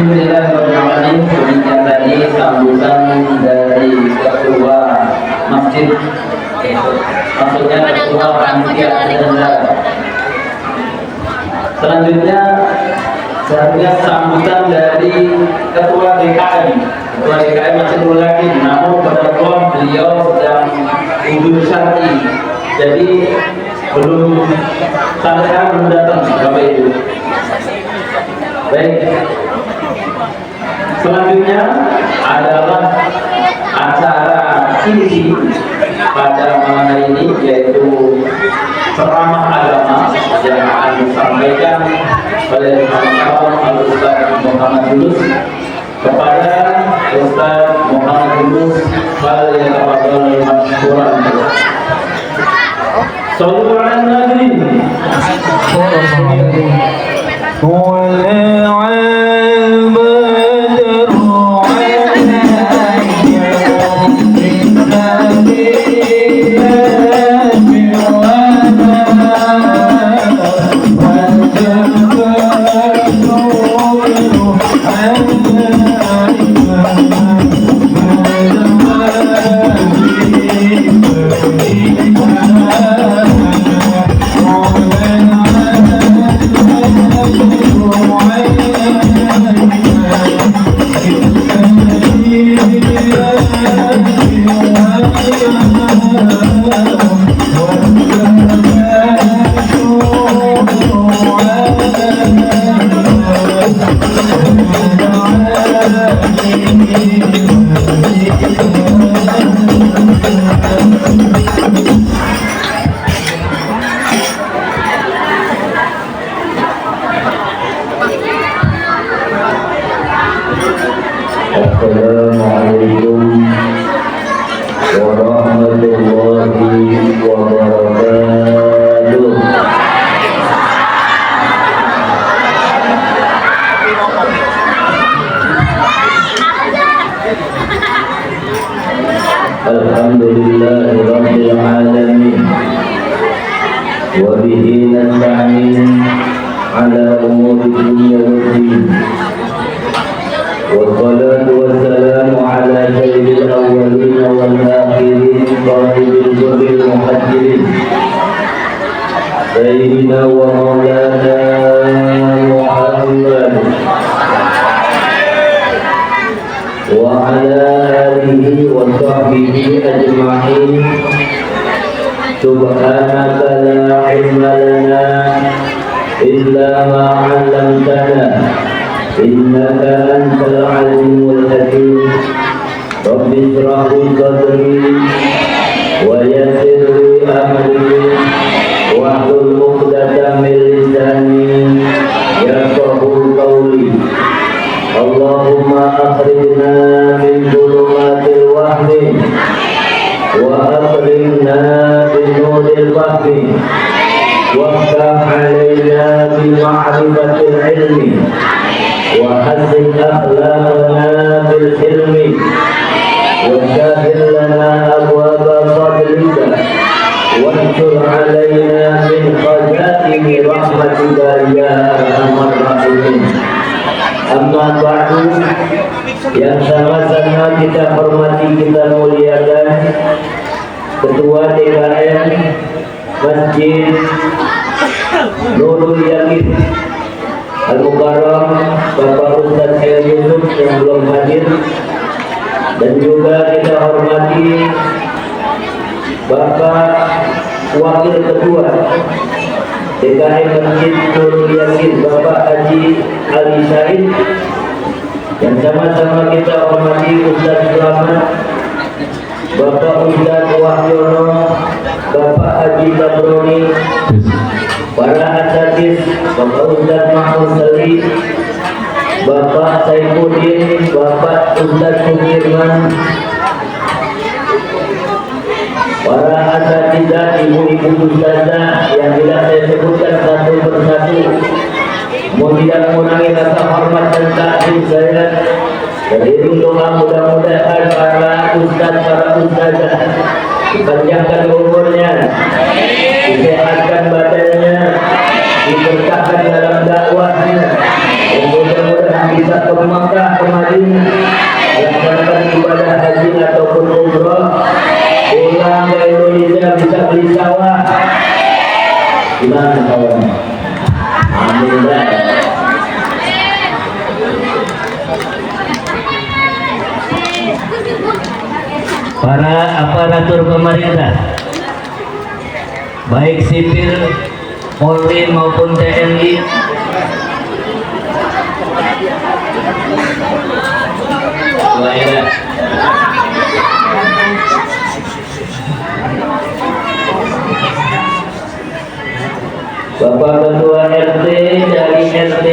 Alhamdulillahirrahmanirrahim. Demikian tadi sambutan dari ketua masjid, maksudnya ketua panitia penyelenggara. Selanjutnya seharusnya sambutan dari ketua DKM. Ketua DKM masih belum lagi, namun pada Allah beliau sedang undur syar'i, jadi belum datang Bapak Ibu. Baik. Selanjutnya adalah acara inti pada malam hari ini, yaitu ceramah agama yang akan disampaikan oleh Al-Ustaz Muhammad Yunus kepada Ustaz Muhammad Yunus Falyatafadhal mashkuran. Shallallahu alaihi Assalamualaikum warahmatullahi wabarakatuh. Alhamdulillahirabbil alamin wa bihi nasta'in ala umuri dunya waddin. والصلاة والسلام على سيد الأولين والآخرين صاحب الجر المحجلين سيدنا ومولانا محمد وعلى آله وصحبه أجمعين. سبحانك لا علم لنا إلا ما علمتنا إنك أنت العليم الحكيم. رب اشرح لي صدري ويسر لي أمري واحلل عقدة من لساني يفقهوا قولي. اللهم أخرجنا من ظلمات الوهم وأكرمنا بنور الفهم وافتح علينا بمعرفة العلم وحسن أخلاقنا بالحلم وسهل لنا أبواب فضلك وانشر علينا من خزائن رحمتك يا أرحم الراحمين. Amma ba'du, yang sama-sama kita hormati, kita muliakan Ketua DKM Masjid Nurul Yakin Al-Mukarram Bapak Ustaz Khair Yusuf yang belum hadir, dan juga kita hormati Bapak Wakil Ketua DKM Masjid Nurul Yakin Bapak Haji Ali Said, dan sama-sama kita hormati Ustaz Selamat, Bapak Ustaz Wahyono, Bapak Haji Tabroni, para asatidz, Bapak Ustaz Mahmud Sali, Bapak Saifuddin, Bapak Ustaz Sudirman, para asatidzah, ibu-ibu ustazah yang tidak saya sebutkan satu persatu, tidak mengurangi rasa hormat dan takzim saya. Dari doa mudah-mudahan para ustaz, para ustazah dipanjangkan umurnya, disehatkan badannya, diberkahkan dalam dakwahnya, dan mudah-mudahan yang bisa ke Makkah, ke Madinah, melaksanakan ibadah haji ataupun umroh, pulang ke Indonesia bisa beli sawah. Gimana kawan? Alhamdulillah. Para aparatur pemerintah, baik sipil, Polri maupun TNI, Bapak Ketua RT dari RT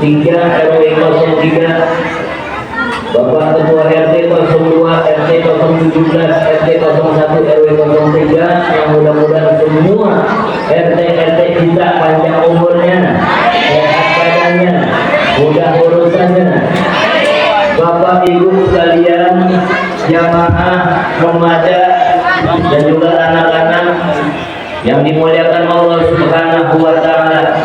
3 RW 03, Bapak Ketua RT 02 RT 017 RT 01 RW 03, yang mudah-mudahan semua RT kita panjang umurnya, sehat badannya, mudah urusannya. Bapak Ibu sekalian, jamaah, remaja, dan juga anak-anak yang dimuliakan Allah Subhanahu wa Ta'ala,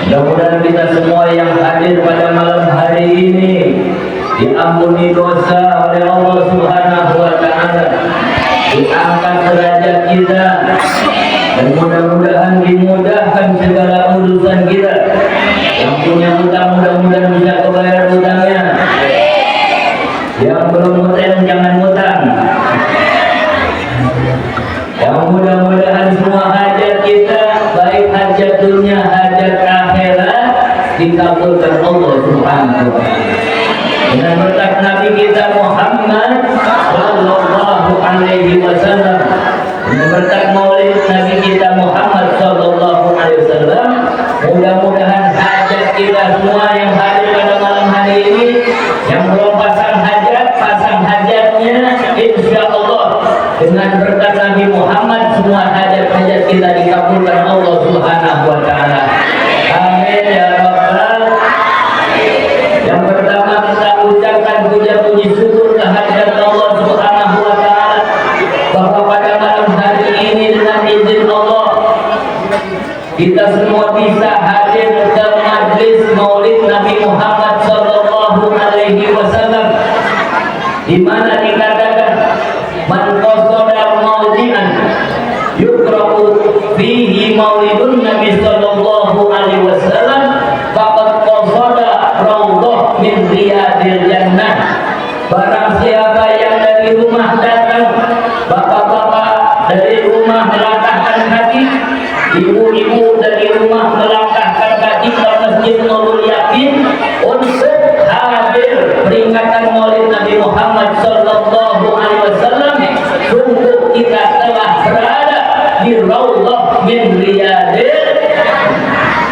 mudah-mudahan kita semua yang hadir pada malam hari ini diampuni dosa oleh Allah Subhanahu wa Ta'ala, diangkat derajat kita, dan mudah-mudahan dimudahkan segala urusan kita. Yang punya hutang mudah-mudahan bisa kebayar hutangnya, yang belum hutang jangan hutang. Yang mudah-mudahan semua hajat kita, baik hajat dunia, hajat akhirat, dikabulkan Allah Subhanahu wa Ta'ala. Dengan berkat Nabi kita Muhammad sallallahu alaihi wasallam, dengan berkat maulid Nabi kita Muhammad sallallahu alaihi wasallam, mudah-mudahan hajat kita semua yang hadir pada malam hari ini, yang belum pasang hajatnya, insya Allah dengan berkat Nabi Muhammad semua hajat-hajat kita dikabulkan Allah Subhanahu wa Ta'ala. Amin ya rabbal. Yang pertama kita ucapkan puja-puji syukur kehadirat Allah Subhanahu wa Ta'ala, bahwa pada malam hari ini dengan izin Allah kita semua bisa hadir ke majlis maulid Nabi Muhammad sallallahu alaihi wasallam, di mana dikatakan man qasada maudi'an yukra'u fihi maulidun Nabi sallallahu alaihi wasallam faqad qasada raudhah min riyadil jannah. Barang siapa yang dari rumah datang, bapak-bapak dari rumah melangkahkan kaki, ibu-ibu dari rumah melangkahkan kaki ke Masjid Nurul Yakin untuk hadir peringatan maulid Nabi Muhammad sallallahu alaihi wasallam, sungguh kita telah berada di raudhah min riyadil,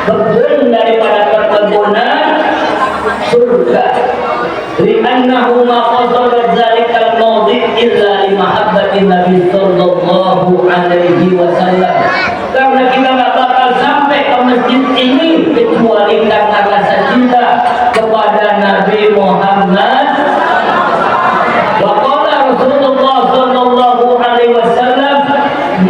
kebun daripada perkebunan surga. Li'annahu ma qasada dzalikal mawdi' illa li mahabbatin Nabi sallallahu alaihi wasallam. Karena kita enggak bakal sampai ke masjid ini kecuali karena rasa cinta kepada Nabi Muhammad. Wa qala Rasulullah sallallahu alaihi wasallam,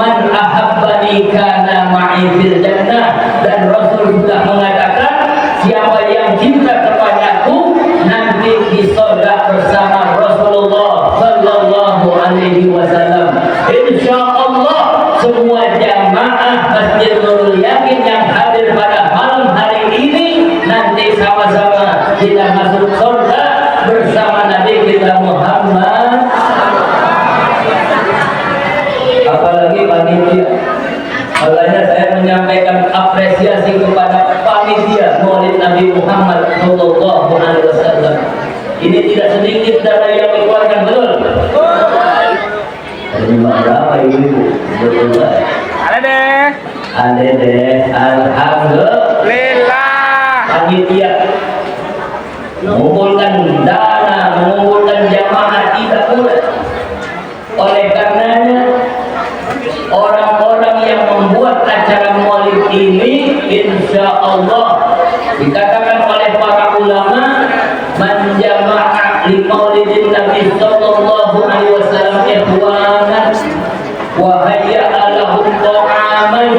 man ahabbani kana ma'i fil jannah. Dan Rasul sudah mengatakan, siapa yang cinta kepadaku nanti di surga bersama Rasulullah sallallahu alaihi wasallam. Insyaallah semua jamaah Masjid Nurul Yakin yang hadir pada malam hari ini nanti sama-sama kita masuk surga bersama Nabi kita Muhammad. Apalagi panitia. Makanya saya menyampaikan apresiasi kepada panitia Maulid Nabi Muhammad sallallahu alaihi wasallam. Ini tidak sedikit dana yang dikeluarkan, betul? Terima berapa ibu? Betul. Ada deh. Alhamdulillah. Panitia mengumpulkan dana, mengumpulkan jamaah tidak mudah. Oleh karenanya orang-orang yang membuat acara maulid ini, insya Allah dikatakan oleh para ulama, man jama'a li maulidin Nabi sallallahu alaihi wasallam ikhwanan wa hayya'a lahum ta'aman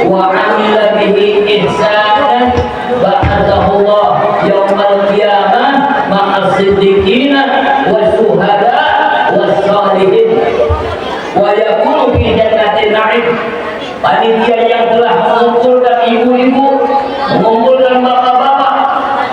wa 'amila bihi ihsanan ba'athahu yaumal qiyamah ma'as siddiqina wasyuhada wassalihin wa yakunu fi jannatin na'im. Panitia yang telah mengumpulkan ibu-ibu, mengumpulkan bapak-bapak,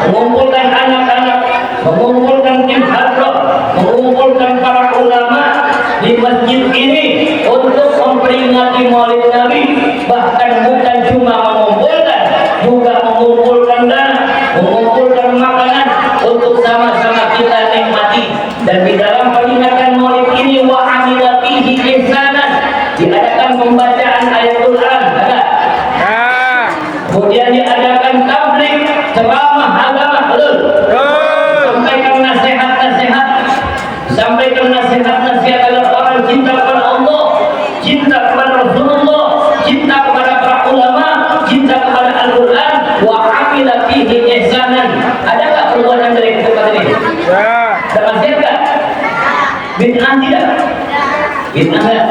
mengumpulkan anak-anak, mengumpulkan tim hadrah, mengumpulkan para ulama di masjid ini untuk memperingati Maulid Nabi. Bahkan bukan cuma mengumpulkan, juga mengumpulkan dana, mengumpulkan makanan untuk sama-sama kita nikmati. Dan di dalam peringatan Maulid ini wa amila fihi ihsanan, diadakan pembacaan ayat Quran, ada. Kemudian diadakan tabligh, ceramah agama, betul. Sampaikan nasihat-nasihat, sampaikan nasihat-nasihat agar orang cinta kepada Allah, cinta kepada Rasulullah, cinta kepada para ulama, cinta kepada Al-Quran. Wa amila fihi ihsanan. Adakah perbuatan dari tempat ini? Ada maksiat tak? Bid'ah tidak? Bid'ah tak?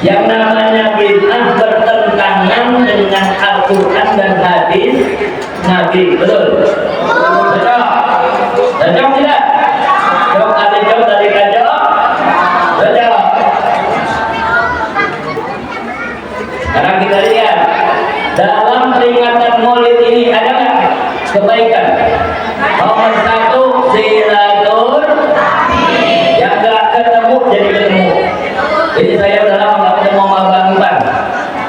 Yang namanya bid'ah bertentangan dengan Al-Quran dan hadis Nabi, betul? Cocok? Cocok tidak? Cocok tadi cocok tadi cocok? Cocok. Sekarang kita lihat dalam peringatan Maulid ini ada nggak kebaikan? Nomor satu, silaturahmi. Yang nggak ketemu jadi ketemu. Jadi saya udah lama nggak ketemu sama Bang Iban,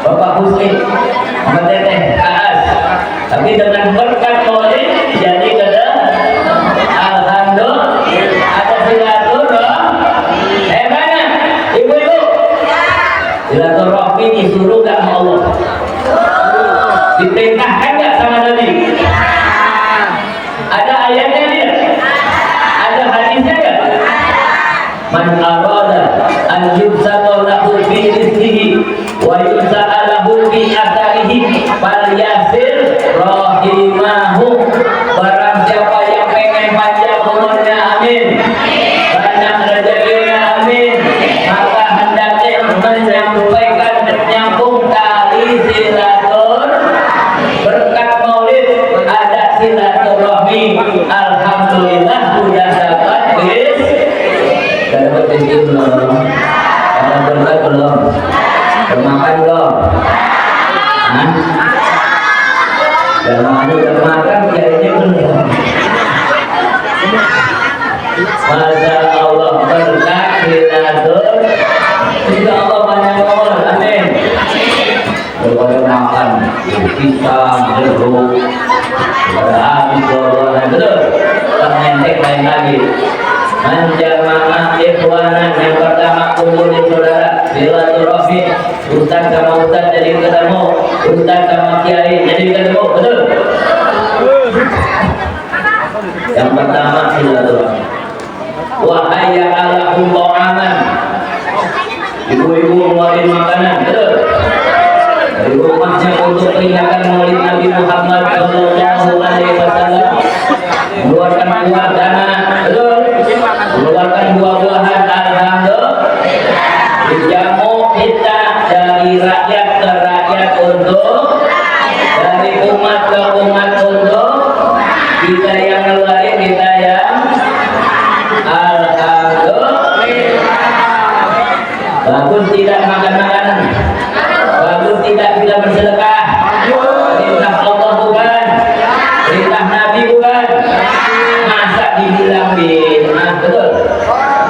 Bapak Husni, sama Teteh Aas. Tapi dengan berkat Maulid jadi ketemu. Alhamdulillah ada silaturahmi. Mana ibu-ibu? Silaturahmi disuruh nggak sama Allah? Diperintahkan nggak sama Nabi? Ada ayatnya dia? Ada hadisnya nggak? Man arada an yubsata lahu fi rizqihi wa yubsata lahu fi atharihi falyasir rahimahu. Barang siapa yang pengen panjang umurnya, amin, banyak rezekinya, amin, maka hendaknya menyampaikan menyambung tali silaturahmi. Berkat Maulid ada silaturahmi. Alhamdulillah sudah dapat guys. Sudah dapat rezeki belum? Ada berkat belum? Bermakan belum? Hah? Udah makan kayaknya belum. Masya Allah berkat silaturahmi. Insya Allah banyak umur, amin. Daripada makan pisang, jeruk, daripada habis goreng, betul. Tak mentek lain lagi. Menjamaah ikhwanan, yang pertama kumpulin saudara, silaturahmi. Ustaz sama Ustaz jadi ketemu, Ustaz sama Kiai jadi ketemu, betul. Yang pertama silaturahmi. Wahaya alahum ta'aman. Ibu-ibu ngeluarin makanan, betul. Dari rumahnya untuk peringatan Maulid Nabi Muhammad Sallallahu Alaihi Wasallam, mengeluarkan buah dana, betul. Mengeluarkan buah-buahan, alhamdulillah. Dijamu kita dari rakyat ke rakyat untuk, dari umat ke umat untuk, kita yang ngeluarin, kita yang alhamdulillah. Bagus tidak makan makanan? Bagus tidak kita bersedekah? Perintah Allah bukan? Perintah Nabi bukan? Masa dibilang bid'ah, betul?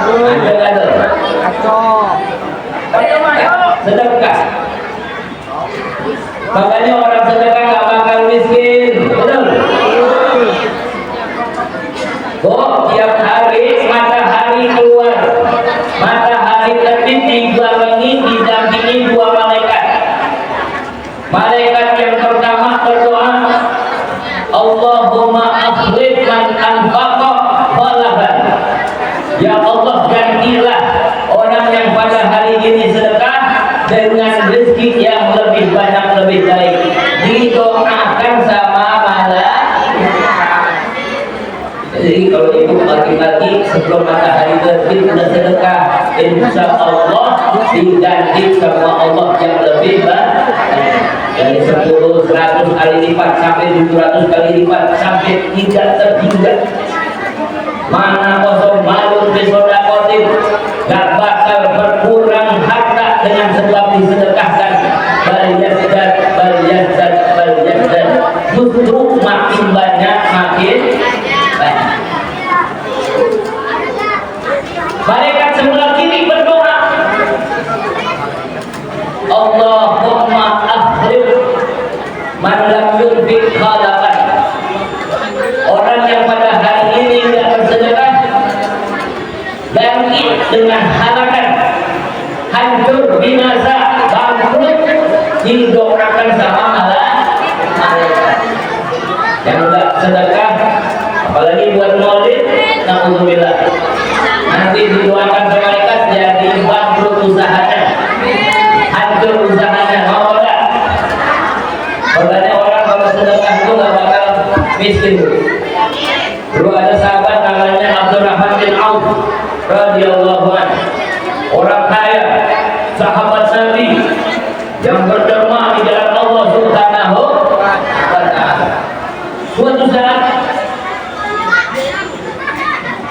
Ada nggak tuh? Sedekah. Makanya orang sedekah nggak bakal miskin, betul? Kok tiap hari matahari keluar, matahari terbit dibarengi didampingi dua malaikat. Malaikat yang pertama berdoa, Allahumma akhlif man anfaqa khalaban. Ya Allah, gantilah orang yang pada hari ini sedekah dengan rezeki yang lebih banyak, lebih baik. Didoakan sama malaikat. Jadi kalau ibu pagi-pagi sebelum matahari terbit sudah sedekah, insya Allah diganti sama Allah yang lebih baik. dari 10 100 kali lipat sampai 700 kali lipat sampai tidak terhingga. Mana kosong malun bisodakotin, gak bakal berkurang harta dengan sebab disedekahkan. Baliyazdat, baliyazdat, baliyazdat, justru makin banyak makin banyak. Malaikat sebelah kiri berdoa, Allahumma akhlif man lam yunfiq khalaqan. Orang yang pada hari ini tidak bersedekah, bangkit dengan halakan, hancur, binasa, bangkrut, didoakan sama malaikat. Yang tidak sedekah, apalagi buat maulid, na'udzubillah, nanti didoakan sama malaikat jadi bangkrut usahanya, hancur usahanya. Mau enggak? Makanya orang kalau sedekah itu nggak bakal miskin. Dulu ada sahabat namanya Abdurrahman bin Auf radhiyallahu anhu, orang kaya, sahabat Nabi yang berderma di jalan Allah Subhanahu wa ta'ala. Suatu saat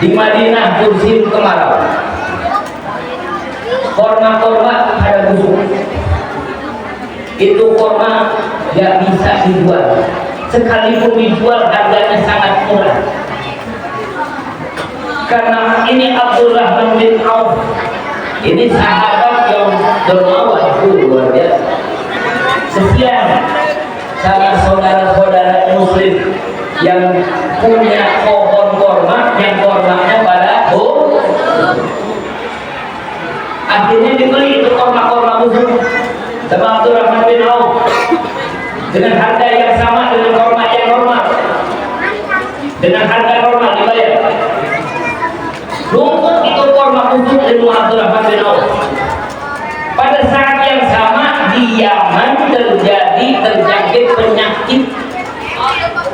di Madinah musim kemarau, korma-korma pada busuk. Itu korma gak bisa dijual, sekalipun dijual harganya sangat murah. Karena ini Abdurrahman bin Auf, ini sahabat yang dermawan, luar biasa. Sekian sama saudara-saudara muslim yang punya pohon korma, yang kormanya pada akhirnya dibeli itu korma-korma busuk sama Abdurrahman bin Auf dengan harga yang sama dengan korma yang normal, dengan harga normal dibayar. Rumput itu korma busuk di rumah Abdurrahman bin Auf. Pada saat yang sama di Yaman terjangkit penyakit,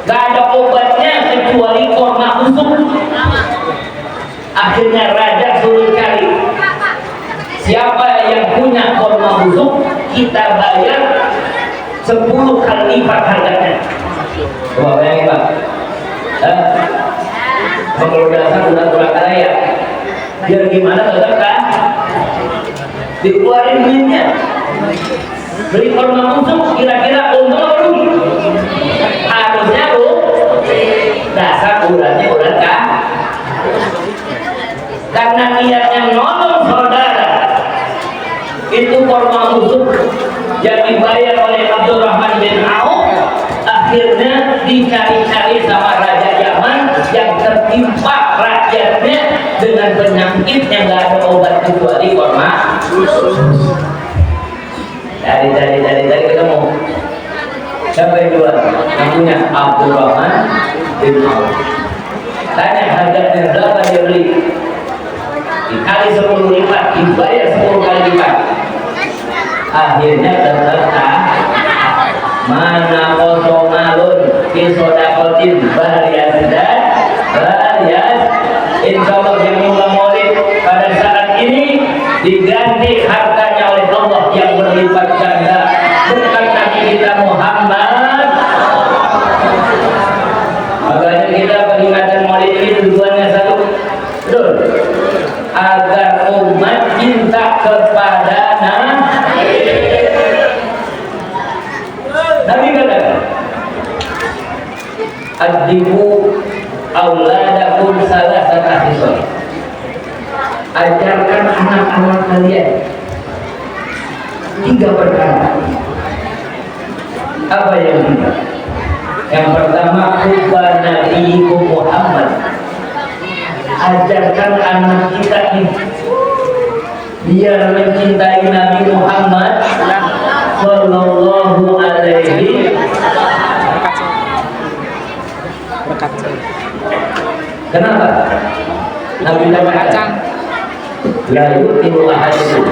gak ada obatnya kecuali korma busuk. Akhirnya raja suruh cari, siapa yang punya korma busuk, kita bayar 10 kali lipat harganya. Coba bayangin Pak, kalau dasar udah kurang kaya, biar gimana tetap kan dikeluarin duitnya. Beli korma busuk kira-kira untung apa rugi? Harusnya dasar uratnya urat kan, karena niatnya nolong saudara. Itu korma busuk yang dibayar oleh Abdurrahman bin Auf, akhirnya dicari-cari sama Raja Yaman yang tertimpa rakyatnya dengan penyakit yang gak ada obat kecuali korma busuk. Dari ketemu siapa yang jual? Yang punya Abdurrahman bin Auf. Tanya harganya berapa dia beli, dikali 10 lipat, dibayar 10 kali lipat. Akhirnya terletak mana kosong alun bisodakotin baliyazdat baliyaz. Insya Allah yang nyumbang maulid pada saat ini diganti hartanya oleh Allah yang berlipat ganda, bukan Nabi kita Muhammad. Makanya kita peringatan maulid ini tujuannya satu, betul, agar umat cinta kepada Nabi katakan, adibu auladakum salasata hisab. Ajarkan anak-anak kalian 3 perkara. Apa yang kita? Yang pertama, hubba nabiyikum Muhammad. Ajarkan anak kita ini biar mencintai Nabi Muhammad sallallahu alaihi. Kenapa? Nabi katakan, la yu'minu ahadukum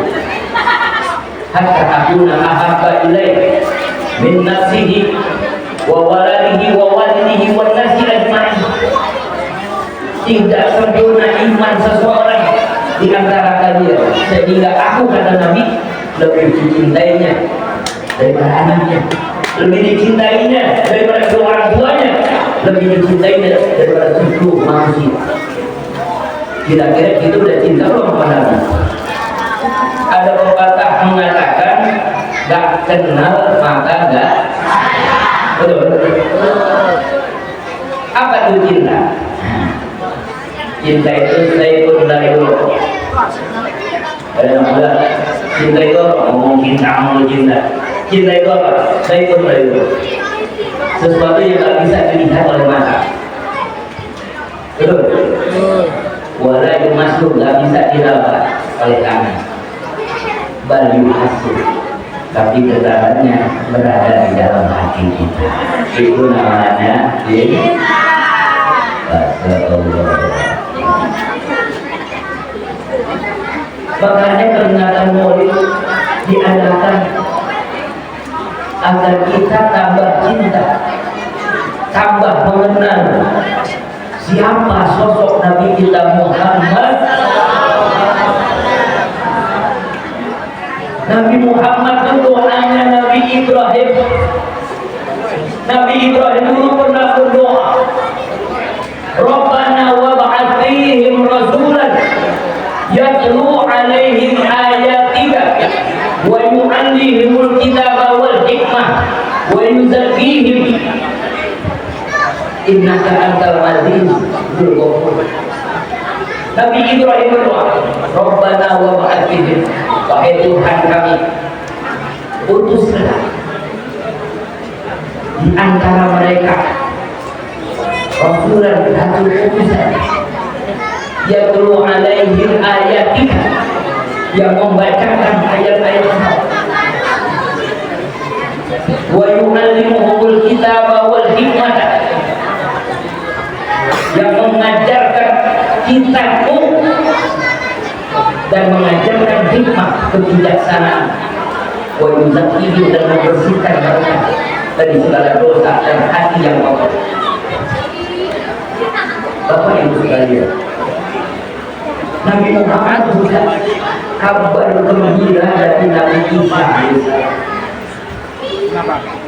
hatta akuna ahabba ilaihi min nafsihi wa waladihi wa walidihi wa nasi ajma'in. Tidak sempurna iman seseorang di antara kalian sehingga aku, kata Nabi, lebih dicintainya daripada anaknya, lebih dicintainya daripada kedua orang tuanya, lebih dicintainya daripada seluruh manusia. Kira-kira kita udah cinta belum kepada Nabi? Ada pepatah mengatakan gak kenal maka gak betul. Apa itu cinta? Cinta itu saifun dari dulu. Ada nama cinta itu ngomong cinta, ngomong cinta. Cinta itu apa? Saifun dari dulu. Sesuatu yang tak bisa dilihat oleh mata. Betul. Wala itu masuk gak bisa diraba oleh tangan. Baru hasil. Tapi kebenarannya berada di dalam hati kita. Itu namanya cinta. Makanya peringatan Maulid diadakan agar kita tambah cinta, tambah mengenal siapa sosok Nabi kita Muhammad. Nabi Muhammad itu doanya Nabi Ibrahim. Nabi Ibrahim dulu pernah berdoa, Rabbana wab'ath fihim rasulan yatlu 'alaihim ayatika wa yu'allimul kitaba wal hikmah wa yuzakkihim innaka antal azizul ghafur. Nabi Ibrahim berdoa, Rabbana wab'ath fihim, wahai Tuhan kami, utuslah di antara mereka Rasulan satu utusan yatlu alaihim ayatika, yang membacakan ayat-ayat Allah, wa yu'allimuhumul kitaba wal hikmah, yang mengajarkan kitabmu dan mengajarkan hikmah, kebijaksanaan, wa yuzakkihim, dan membersihkan mereka dari segala dosa dan hati yang kotor. Bapak Ibu sekalian, Nabi Muhammad juga kabar gembira dari Nabi Isa.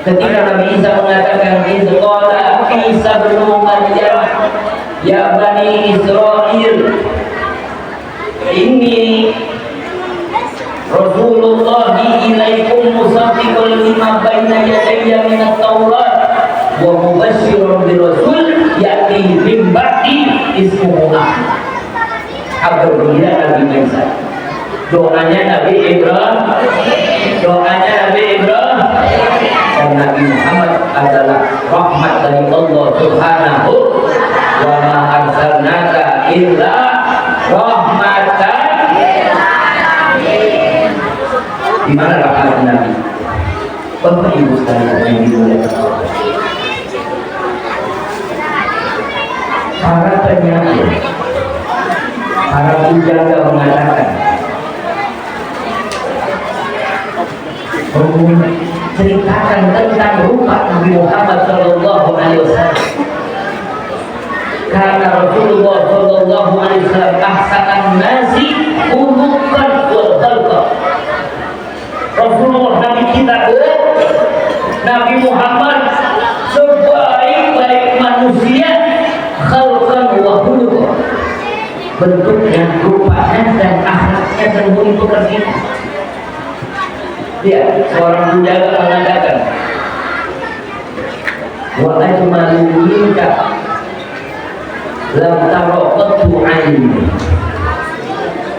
Ketika Nabi Isa mengatakan, Qala Isa bin Maryam ya Bani Israel, inni Rasulullah ilaikum musaddiqan lima baina yadayya minat Taurat wa mubashshiran bi rasul ya'ti min ba'di ismuhu Ahmad. Gembira Nabi Isa. Doanya Nabi Ibrahim, doanya Nabi Ibrahim, dan Nabi Muhammad adalah rahmat dari Allah Subhanahu wa ma arsalnaka illa rahmatan. Di mana rahmat Nabi? Bapak Ibu sekalian yang dimuliakan Allah, para penyair, para penjaga mengatakan, ceritakan tentang rupa Nabi Muhammad Sallallahu Alaihi Wasallam. Karena Rasulullah Sallallahu Alaihi Wasallam ahsanan nasi khuluqan wal khalqa. Rasulullah Nabi kita, Nabi Muhammad sebaik-baik manusia, khalqan wa khuluqan, bentuknya, rupanya dan akhlaknya terhubung pekerjaan. Dia seorang penjaga mengatakan, wa ajmalu minka lam taraqatu aini,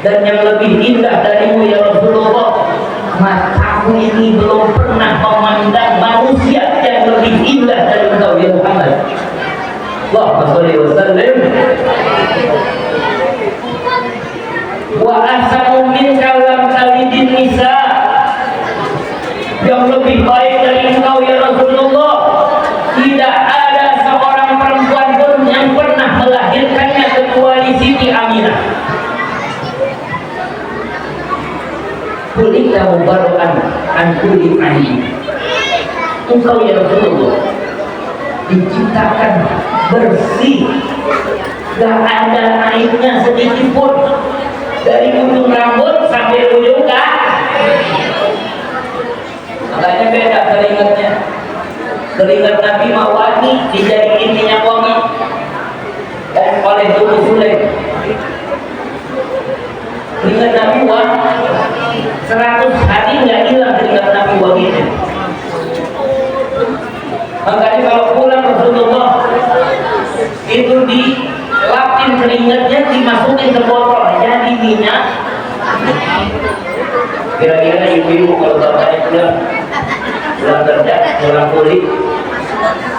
dan yang lebih indah darimu ya Rasulullah, mataku ini belum pernah memandang manusia yang lebih indah dari engkau ya Muhammad. Allahumma sholli wa sallim. Wa ahsanu minka lam talidin nisa, yang lebih baik dari engkau ya Rasulullah, tidak ada seorang perempuan pun yang pernah melahirkannya kecuali Siti Aminah. Kulika mubarokan an kulli aini, engkau ya Rasulullah diciptakan bersih, gak ada aibnya sedikit pun, dari ujung rambut sampai ujung kaki. Makanya beda keringatnya. Keringat Nabi mau wangi, dijadiin minyak wangi oleh Ummu Sulaim. Keringat Nabi wangi 100 hari nggak hilang keringat Nabi wanginya. Makanya kalau pulang Rasulullah itu dilapin keringatnya, dimasukin ke botol jadi minyak. Kira-kira ibu-ibu kalau bapaknya pulang kerja, pulang kulit,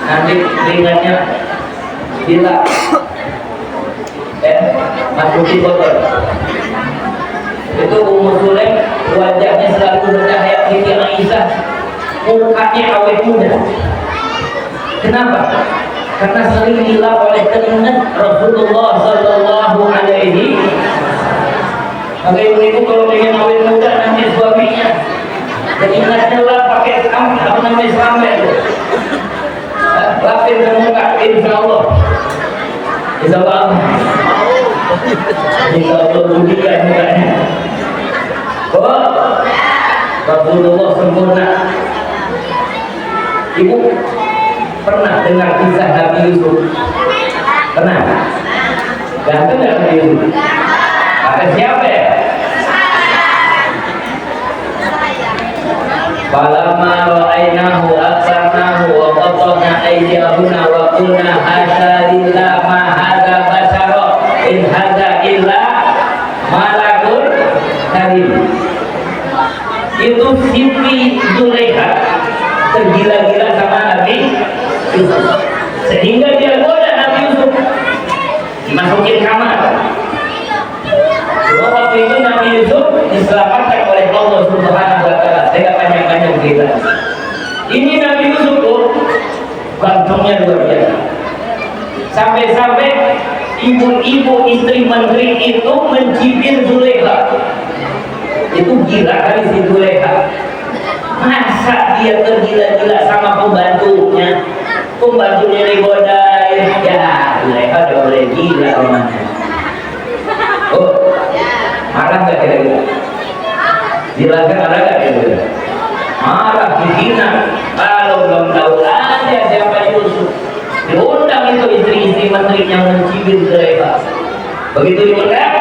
nanti keringatnya dilap, masukin botol. Itu Ummu Sulaim wajahnya selalu bercahaya Siti Aisyah, mukanya awet muda. Kenapa? Karena sering dilap oleh keringat Rasulullah Sallallahu Alaihi. Maka ibu-ibu kalau pengen awet muda nanti suaminya keringatnya lah pakai apa namanya sambal, lapin ke muka, insya Allah. Insya Allah. Insya Allah budikan mukanya. Oh, Rasulullah sempurna. Ibu pernah dengar kisah Nabi Yusuf? Pernah? Ganteng nggak Nabi Yusuf? Kata siapa ya? Falamma ra'aynahu aksarnahu wa qatana aydiyahuna wa qulna hasya lillah ma hadza basyara in hadza illa malakun karim. Itu Siti Zulaikha tergila-gila sama Nabi Yusuf, sehingga dia goda Nabi Yusuf dimasukin kamar. Cuma waktu itu Nabi Yusuf diselamatkan oleh Allah Subhanahu wa Ta'ala. Saya nggak panjang-panjang cerita. Ini Nabi Yusuf gantengnya luar biasa. Sampai-sampai ibu-ibu istri menteri itu mencibir Zulaikha. Itu gila kali si Zulaikha. Masa dia tergila-gila sama pembantunya? Pembantunya digodain. Ya, Zulaikha udah boleh gila rumahnya. Oh, marah nggak kira-kira? Silakan marah nggak kira-kira? Marah, dihina. Kalau belum tahu aja siapa Yusuf, diundang itu istri-istri menteri yang mencibir Zulaikha. Begitu diundang,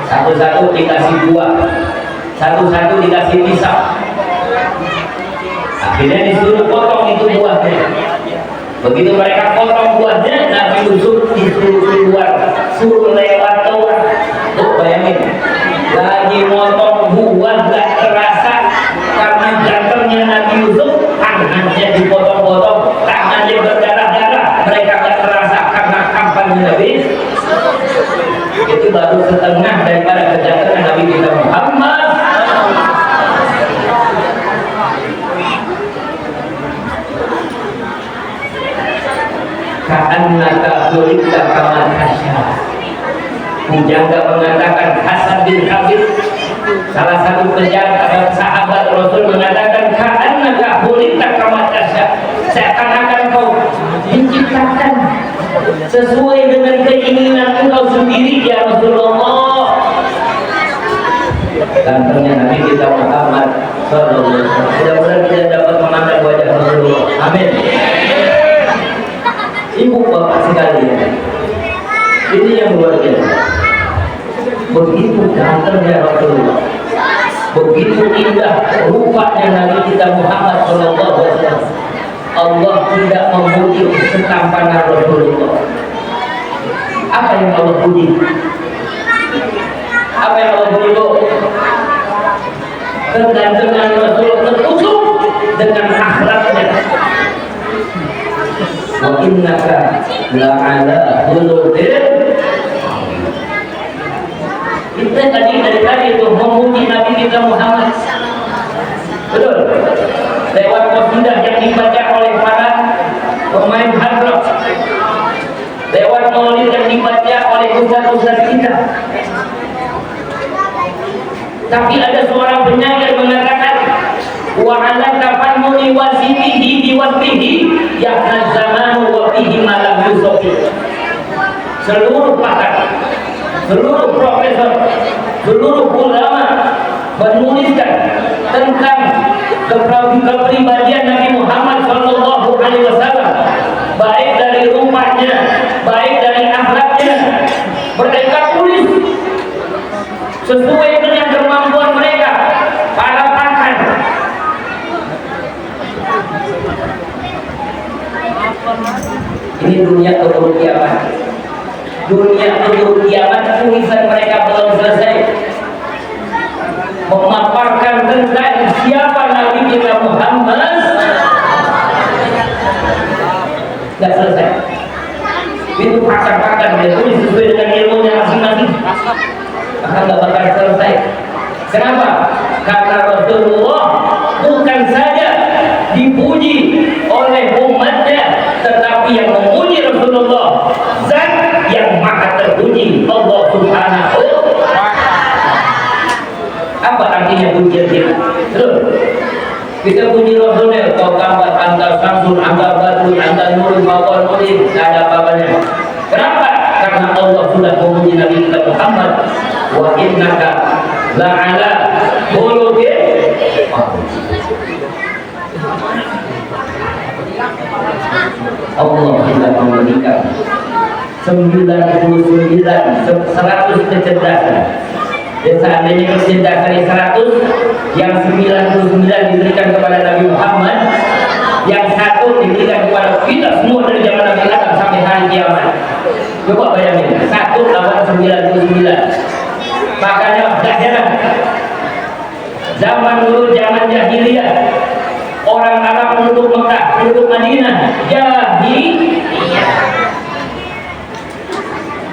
satu-satu dikasih buah, satu-satu dikasih pisau. Akhirnya disuruh potong itu buahnya. Begitu mereka potong buahnya, Nabi Yusuf disuruh keluar, suruh lewat keluar. Tuh bayangin, lagi motong buah gak terasa karena jantungnya Nabi Yusuf, tangannya dipotong-potong, tangannya berdarah-darah. Mereka gak terasa karena kampanye Nabi. Itu baru setengah daripada kejantan Nabi kita Muhammad. Ka'annaka khuliqta kama tasya. Penjaga mengatakan, Hasan bin Habib, salah satu penjaga sahabat Rasul mengatakan, ka'annaka khuliqta kama tasya. Seakan-akan kau diciptakan sesuai dengan keinginan engkau sendiri ya Rasulullah. Gantengnya Nabi kita Muhammad sallallahu alaihi wasallam. Mudah-mudahan kita dapat memandang wajah Rasulullah. Amin. Ibu bapak sekalian, ini yang luar biasa. Begitu gantengnya Rasulullah, begitu indah rupanya Nabi kita Muhammad sallallahu alaihi wasallam. Allah tidak memuji ketampanan Rasulullah. Apa yang Allah puji? Apa yang Allah puji? Kegantengan Rasulullah terusuk dengan akhlaknya. Wa innaka la'ala khuluqin. Kita tadi itu memuji Nabi kita Muhammad. Betul. Lewat qasidah yang dibaca oleh para pemain hard rock, lewat maulid yang dibaca oleh ustaz-ustaz kita. Tapi ada seorang penyair mengatakan, wa ala tafannuni wasitihi biwasfihi yahna zamanu wa fihi malam yusofi. Seluruh pakar, seluruh profesor, seluruh ulama menuliskan tentang kepribadian Nabi Muhammad Sallallahu Alaihi Wasallam, baik dari rupanya, baik dari akhlaknya. Mereka tulis sesuai dengan kemampuan mereka, para pakar. Ini dunia keburu kiamat. Dunia keburu kiamat, tulisan mereka belum selesai memaparkan tentang siapa Nabi kita Muhammad. Tidak selesai. Itu pakar-pakar dia tulis sesuai dengan ilmunya masing-masing, maka tidak bakal selesai. Kenapa? Karena Rasulullah bukan saja dipuji oleh umatnya, tetapi yang memuji Rasulullah zat yang maha terpuji, Allah Subhanahu wa ta'ala. Apa artinya pujian kita? Kita puji Rasulullah, kau tambah antar samsul, antar batu, antar nurul, mawar nurul, tidak ada apa-apanya. Kenapa? Karena Allah sudah memuji Nabi kita Muhammad, wa innaka la'ala khuluqin. Allah sudah memberikan 99, 100 kecerdasan. Dan seandainya kecerdasan 100, yang 99 diberikan kepada Nabi Muhammad, yang 1 diberikan kepada kita semua dari zaman Nabi Adam sampai hari kiamat. Coba bayangin, 1 lawan 99. Makanya gak heran zaman dulu, zaman jahiliyah, orang Arab penduduk Mekah, penduduk Madinah, jahiliyah.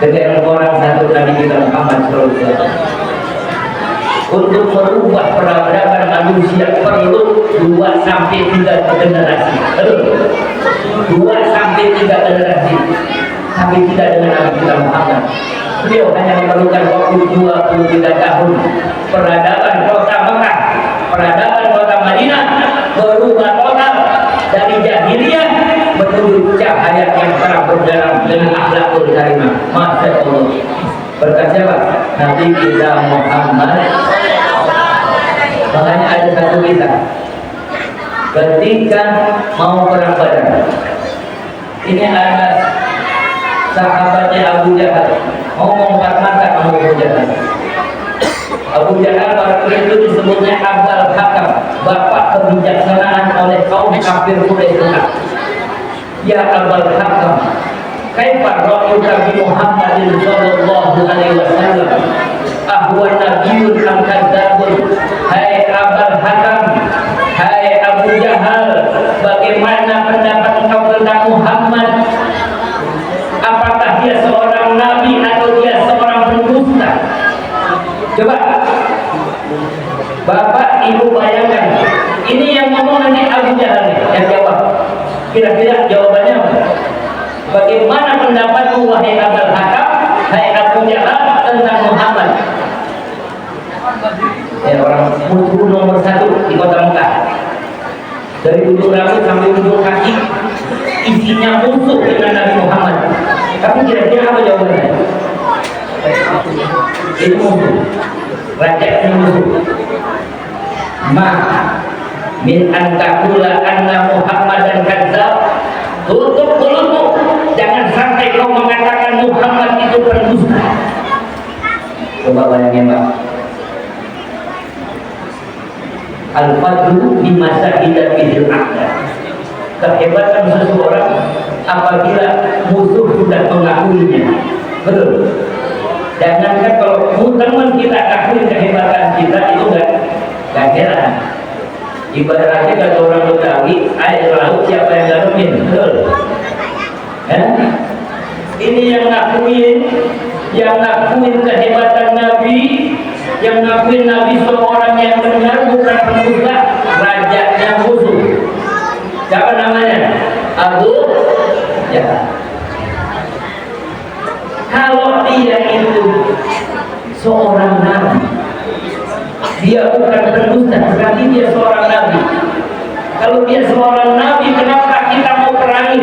Dengan orang satu Nabi kita Muhammad SAW. Untuk merubah peradaban manusia perlu 2 sampai 3 generasi. 2 sampai 3 generasi. Tapi tidak dengan Nabi kita Muhammad. Beliau hanya memerlukan waktu 23 tahun. Peradaban kota Mekah, peradaban kota Madinah berubah total dari jahiliyah menuju cahaya yang terang benderang dengan akhlakul karimah. Masya Allah. Berkat siapa? Nabi kita Muhammad. Makanya ada satu kisah ketika mau perang Badar. Ini ada sahabatnya Abu Jahal mau mengangkat mata Abu Jahal. Abu Jahal pada itu disebutnya Abdul Hakam, bapak kebijaksanaan oleh kaum kafir Quraisy. Ya Abdul Hakam, kaifa ra'yuka bi Muhammadin sallallahu alaihi wasallam? Ahwa nabiyyun am kadzabun? Hai Abdul Hakam, hai Abu Jahal, bagaimana pendapat engkau tentang Muhammad? Apakah dia seorang nabi atau dia seorang pendusta? Coba Bapak Ibu bayangkan, ini yang ngomong nanti Abu Jahal yang jawab. Kira-kira jawabannya apa? Bagaimana pendapatmu wahai Abdul Hakam, hai Abu Jahal tentang Muhammad? Ya, orang musuh nomor 1 di kota Mekah. Dari ujung rambut sampai ujung kaki isinya musuh dengan Nabi Muhammad. Tapi kira-kira apa jawabannya? Itu musuh, rakyatnya musuh. Maka min antakula anna Muhammadan kadzab. Tutup mulutmu, jangan sampai kau mengatakan Muhammad itu pendusta. Coba bayangin Pak, al-fadlu di masa kita bidil akda. Kehebatan seseorang apabila musuh sudah mengakuinya. Betul. Jangankan kalau teman kita akui kehebatan kita, itu enggak heran. Ibaratnya kata orang Betawi, air laut siapa yang garumin? Betul. Ini yang ngakuin kehebatan Nabi, yang ngakuin Nabi seorang yang benar, bukan pendusta, rajanya musuh. Siapa namanya? Abu Jahal. Kalau dia itu seorang nabi, dia bukan pendusta, berarti dia seorang nabi. Kalau dia seorang nabi, kenapa kita mau perangi?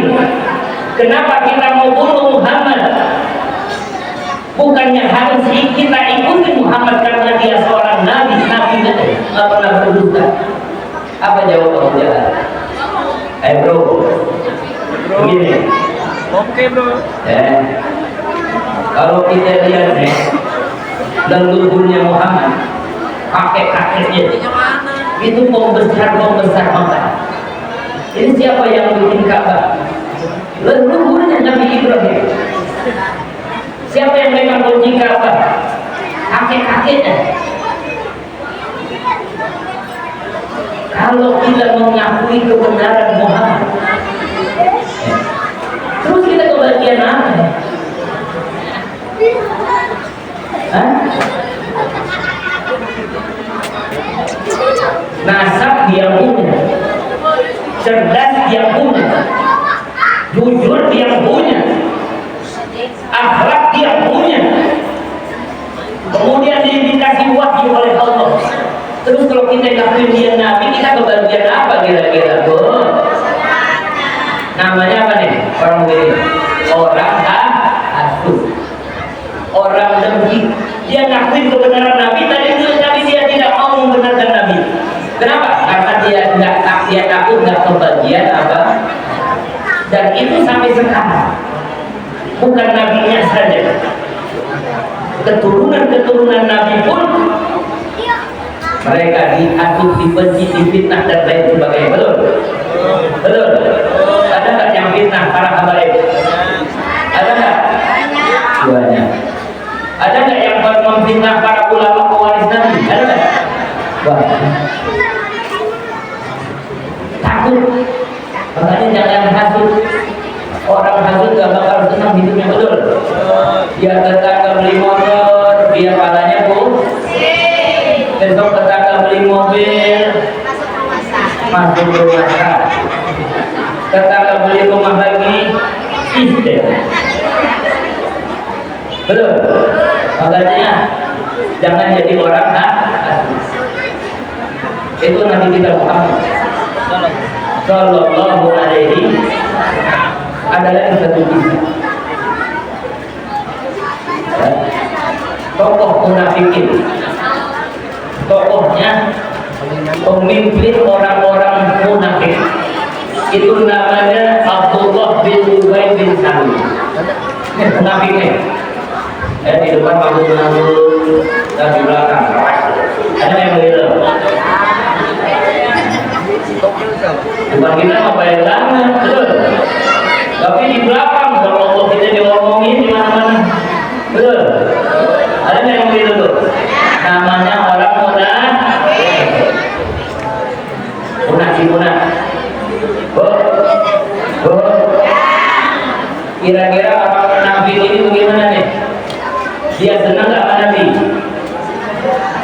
Kenapa kita mau bunuh Muhammad? Bukannya harus kita ikuti Muhammad karena dia seorang nabi, nabi Jahal. Bro, begini. Oke bro. Kalau kita lihat nih, leluhurnya Muhammad, kakek-kakeknya itu pembesar Mekah. Ini siapa yang bikin Ka'bah? Leluhurnya Nabi Ibrahim. Siapa yang megang kunci Ka'bah? Kakek-kakeknya. Kalau kita mengakui kebenaran Muhammad, terus kita kebagian apa? Hah? Nasab dia punya, cerdas dia punya, jujur dia punya, akhlak dia punya, kemudian dia dikasih wahyu oleh Allah. Terus kalau kita ngakuin dia Nabi, kita kebagian apa kira-kira, Bu? Namanya apa nih? Orang begini, orang hasud, orang dengki. Dia ngakuin kebenaran Nabi, tapi dia tidak mau membenarkan Nabi. Kenapa? Karena dia takut nggak kebagian apa? Dan itu sampai sekarang. Bukan nabinya saja, keturunan Nabi pun mereka dihasut, dibenci, difitnah dan lain sebagainya. Betul? Betul? Ada nggak yang fitnah para habaib? Ada nggak? Banyak. Ada nggak yang memfitnah para ulama pewaris Nabi? Ada nggak? Banyak. Takut. Makanya jangan hasut. Orang hasut gak bakal senang hidupnya. Betul? Dia tetangga beli motor, dia palanya besok tetangga beli mobil, masuk rumah sakit. Tetangga beli rumah lagi, istri. Betul? Makanya jangan jadi orang itu Nabi kita Muhammad Sallallahu Alaihi adalah yang satu kisah. Tokoh munafikin, tokohnya pemimpin orang-orang munafik, itu namanya Abdullah bin Ubay bin Salul. Munafiknya di depan bangun-bangun dan di belakang ada yang begitu. Bukan kita apa yang lama, betul. Tapi di belakang kalau Allah kita diomongin di mana-mana, betul. Ada yang begitu tuh. Namanya orang munafik. Kira-kira orang munafik ini bagaimana nih? Dia senang gak sama Nabi?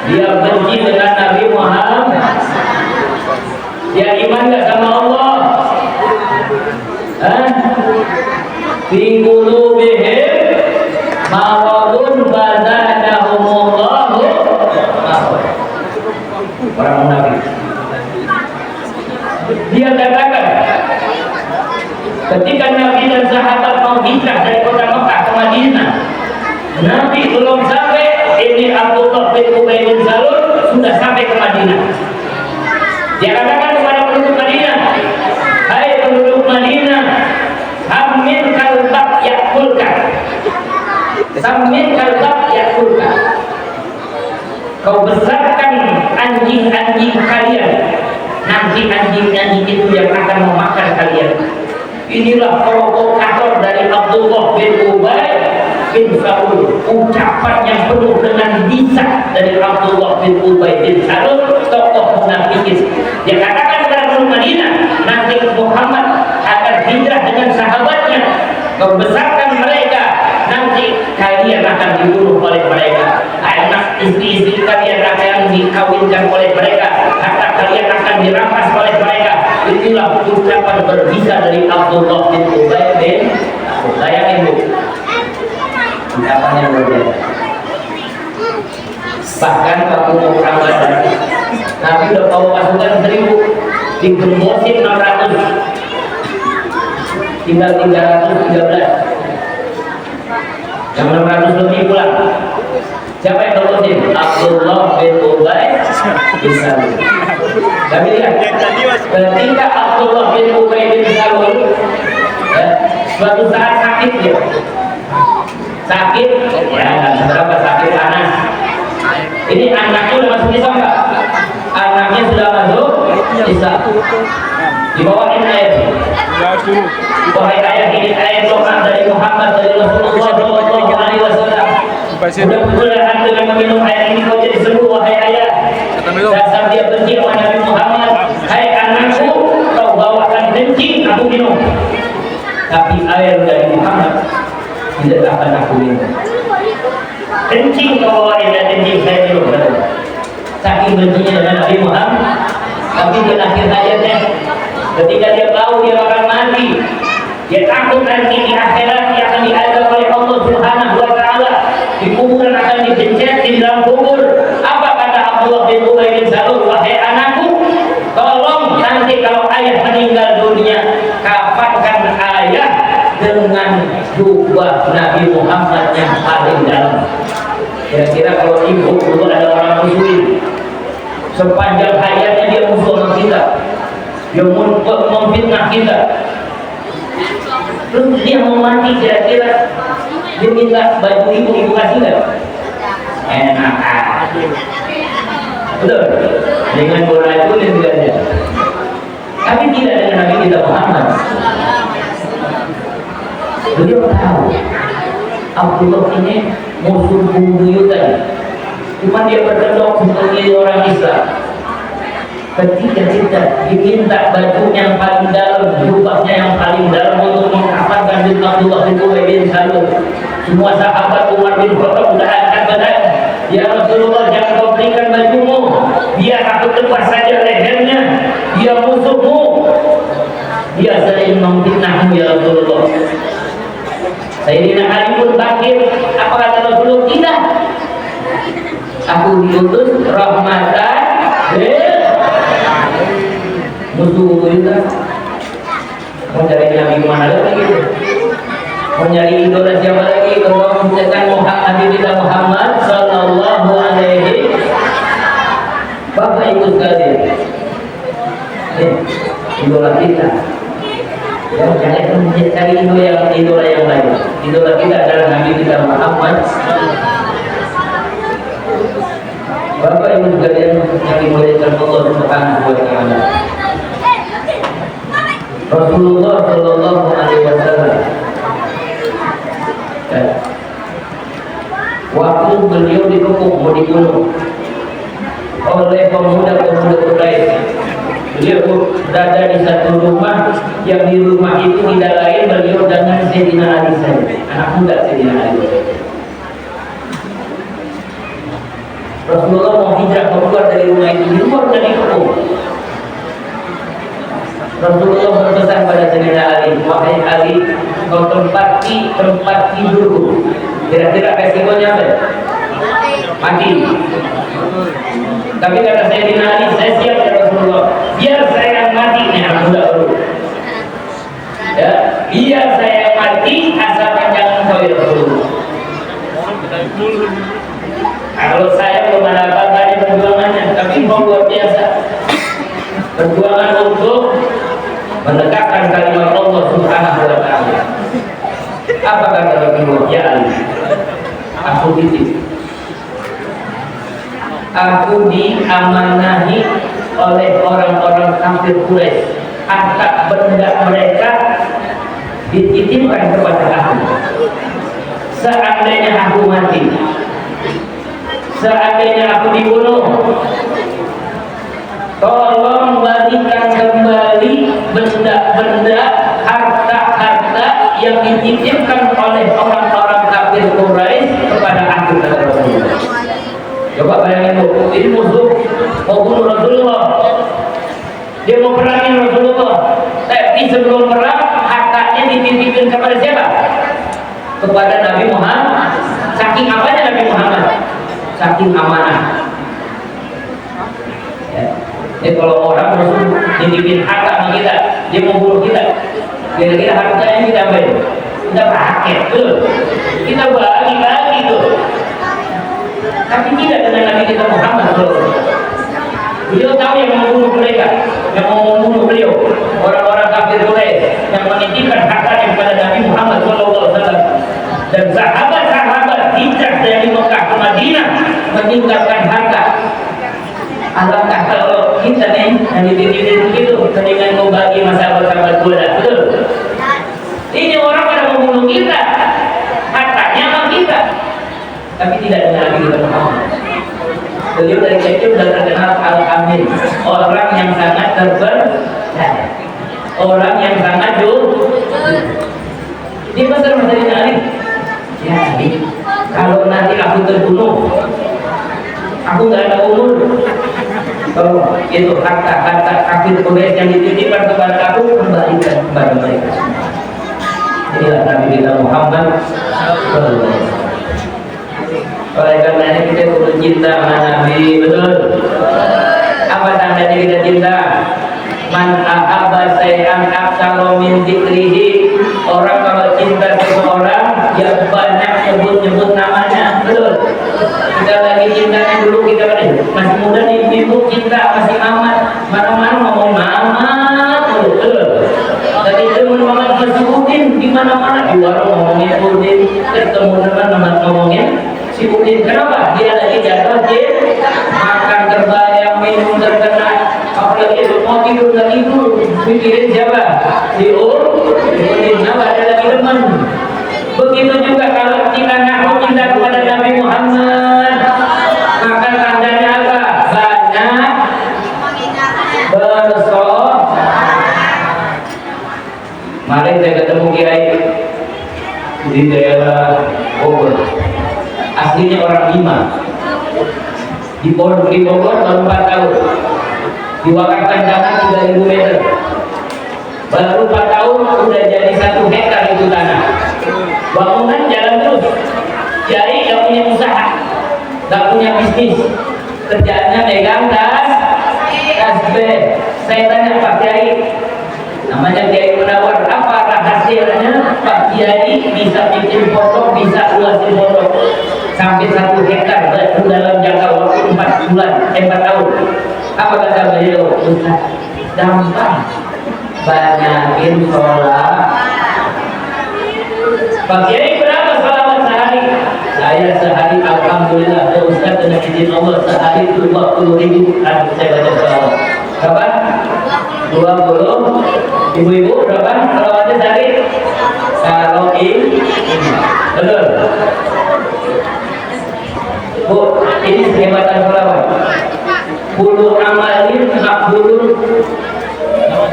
Dia benci dengan Nabi Muhammad? Dia iman gak sama Allah? Fi qulubihim maradun fazadahumullahu marad. Orang munafik. Dia katakan ketika Nabi dan sahabat mau hijrah dari kota Mekah ke Madinah, Nabi belum sampai, ini Abdullah bin Ubay bin Salul sudah sampai ke Madinah. Dia katakan kepada penduduk Madinah, hai penduduk Madinah, hamil kalbak yakulkan, sambil kalbak yakulkan, kau besarkan anjing-anjing kalian, nanti anjing-anjing itu yang akan memakan kalian. Inilah provokator dari Abdullah bin Ubay bin Salul, ucapan yang penuh dengan bisa dari Abdullah bin Ubay bin Salul, tokoh munafikin. Dia katakan kepada penduduk Madinah, nanti Muhammad akan hijrah dengan sahabatnya, kau besarkan mereka, nanti kalian akan dibunuh oleh mereka, anak istri-istri kalian akan dikawinkan oleh mereka, harta kalian akan dirampas oleh mereka. Inilah ucapan berbisa dari Abdullah bin Ubay bin Salul. Bayangin bu, ucapannya berbeda. Bahkan waktu mau perang Badar, Nabi udah bawa pasukan 1000, digembosin 600, tinggal 313, yang 600 lebih pulang. Siapa yang gembosin? Abdullah bin Ubay bin Salul. Kami lihat ketika Abdullah bin Ubay bin Salul suatu saat sakit dia, sakit ya nggak seberapa sakit panas. Ini anaknya sudah masuk Islam nggak? Anaknya sudah masuk Islam. Dibawain air. Wahai ayah, ini air doa dari Muhammad dari Rasulullah Shallallahu Alaihi Wasallam. Mudah-mudahan dengan meminum air ini kau jadi sembuh, wahai ayah. Dasar dia benci sama Nabi Muhammad. Hai anakku, kau bawakan kencing, aku minum. Tapi air dari Muhammad tidak akan aku minum. Kencing kau bawain dan kencing saya minum. Saking bencinya dengan Nabi Muhammad. Tapi di akhir hayatnya, ketika dia tahu dia akan mati, dia takut nanti di akhirat dia akan diazab oleh Allah Subhanahu wa Ta'ala, di kuburan akan dipencet di dalam kubur. Apa kata Abdullah bin Ubay bin Salul? Wahai anakku, tolong nanti kalau ayah meninggal dunia, kafankan ayah dengan jubah Nabi Muhammad yang paling dalam. Kira-kira kalau ibu dulu ada orang muslim, sepanjang hayatnya dia musuh kita, dia memfitnah kita, terus dia mau mati, kira-kira dia minta baju ibu kasih nggak? Enak aja, betul? Dengan bola itu dan sebagainya. Tapi tidak dengan Nabi kita Muhammad. Beliau tahu Abdullah ini musuh buyutan, cuma dia berkedok sebagai orang Islam. Ketika kita diminta baju yang paling dalam, jubahnya yang paling dalam untuk mengkafankan bin Abdullah bin Ubay bin Salul, semua sahabat Umar bin Khattab sudah angkat badan. Ya Rasulullah, jangan kau berikan bajumu, biar aku lepas saja lehernya, dia musuhmu, dia sering memfitnahmu ya Rasulullah. Sayyidina Ali pun bangkit, apa kata Rasulullah? Tidak, aku diutus rahmatan musuh kita. Mau cari Nabi kemana lagi? Mau nyari idola siapa lagi? Kalau mencetakkan Muhammad kita Muhammad Sallallahu Alaihi. Bapak Ibu sekalian, idola kita. Ya, jangan mencari idola yang lain. Idola kita adalah Nabi kita Muhammad. Bapak Ibu sekalian yang dimuliakan Allah Subhanahu wa Ta'ala. Rasulullah Shallallahu Alaihi Wasallam, waktu beliau dikepung mau dibunuh oleh pemuda-pemuda Quraisy, beliau berada di satu rumah, yang di rumah itu tidak lain beliau dengan Sayyidina Ali saja, anak muda Sayyidina Ali. Rasulullah mau hijrah keluar dari rumah itu, di luar dari dikepung. Rasulullah berpesan pada Sayyidina Ali, wahai Ali, kau tempati tempat tidurku. Kira-kira resikonya apa? Mati. Tapi kata Sayyidina Ali, saya siap ya Rasulullah, biar saya mati nih aku dahulu. Ya, biar saya mati asal panjang kau ya Rasulullah. Kalau saya belum ada apa-apa perjuangannya, tapi kau luar biasa. Perjuangan untuk menegakkan kalimat Allah Subhanahu wa Ta'ala. Apa kata Rasulullah? Ya Ali, aku titip, aku diamanahi oleh orang-orang kafir Quraisy, harta benda mereka dititipkan kepada aku. Seandainya aku mati, seandainya aku dibunuh, tolong balikan kembali benda-benda, harta-harta yang dititipkan oleh orang-orang kafir Quraisy kepada aku, kata Rasulullah. Coba bayangin, ini musuh mau bunuh Rasulullah, dia mau perangin Rasulullah, tapi sebelum perang hartanya dititipkan kepada siapa? Kepada Nabi Muhammad. Saking apanya Nabi Muhammad? Saking amanah. Kalau orang Rasul dititipin harta sama kita, dia mau bunuh kita, kira-kira hartanya kita ambil, kita pakai tuh, kita bagi-bagi tuh. Tapi tidak dengan Nabi kita Muhammad. Beliau tahu yang membunuh mereka, yang mau membunuh beliau, orang-orang kafir Quraisy yang menitipkan hartanya kepada Nabi Muhammad SAW. Dan sahabat-sahabat hijrah dari Mekah ke Madinah meninggalkan harta. Alangkah kalau kita nih yang dititipin begitu, dengan membagi sahabat-sahabat gula, betul? Ini orang pada membunuh kita, hartanya sama kita, tapi tidak dengan Nabi kita Muhammad. Beliau dari kecil sudah terkenal Al-Amin, orang yang sangat terpercaya, orang yang sangat jujur. Dia pasal masalahnya Ali. Ya, kalau nanti aku terbunuh, aku nggak ada umur. Kalau itu harta kafir Quraisy yang dititipkan kepada aku, kembalikan kepada mereka. Inilah Nabi kita Muhammad. Oleh karena ini kita perlu cinta sama Nabi, betul? Apa tandanya kita cinta? Man ahabba say'an aktsara min dzikrihi. Orang kalau cinta seseorang, dia banyak nyebut-nyebut namanya, betul? Kita lagi cintanya dulu, kita masih muda nih, ibu cinta masih mamat, mana-mana ngomong mamat, betul? Tadi teman Muhammad masih Udin, di mana-mana di warung ngomongin Udin, ketemu teman ngomongin si Udin. Kenapa? Dia lagi jatuh makan terbayang, minum terkena, apalagi mau tidur nggak tidur, mikirin siapa? Si Udin. Apa ada lagi teman? Begitu juga kalau kita ngaku cinta kepada Nabi Muhammad, maka tandanya apa? Banyak bersolat. Mari saya ketemu Kiai di daerah Bogor. Aslinya orang Bima. Di Bogor baru 4 tahun. Diwakafkan tanah 3.000 meter. Baru 4 tahun sudah jadi 1 hektar itu tanah. Bangunan jalan terus. Kiai gak punya usaha, gak punya bisnis, kerjaannya megang tasbih. Saya tanya Pak Kiai, namanya Kiai Munawar, apa rahasianya Pak Kiai bisa bikin pondok, bisa luasin pondok sampai 1 hektar dalam jangka waktu 4 tahun? Apa kata beliau? Ustaz, gampang, banyakin sholat. Pak Kiai berapa sholawat sehari? Saya sehari alhamdulillah ya Ustaz, dengan izin Allah sehari 20.000. Saya baca sholawat. Berapa? 20. Ibu-ibu berapa sholawatnya sehari? Kalau ini betul. Bu, ini kehebatan sholawat. Bulu amalin makbulun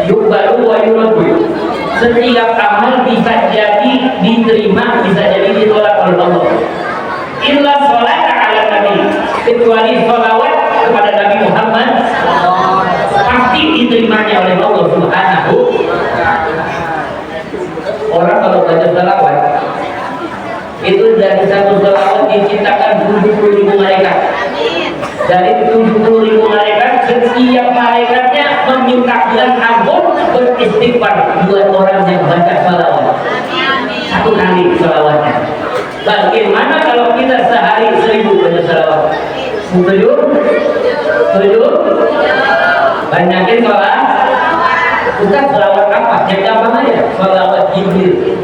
yubaru wa yurabu. Setiap amal bisa jadi diterima, bisa jadi ditolak oleh Allah. Illa sholat ala Nabi, kecuali sholawat kepada Nabi Muhammad pasti diterimanya oleh Allah Subhanahu. Orang kalau baca sholawat itu dari satu sholawat diciptakan 70.000 malaikat. Dari 70.000 malaikat, setiap malaikatnya memintakan ampun, beristighfar buat orang yang baca sholawat. 1 kali sholawatnya. Bagaimana kalau kita sehari 1.000 baca sholawat? Setuju? Setuju? Banyakin sholat. Ustaz, sholawat apa? Yang gampang aja. Sholawat Jibril.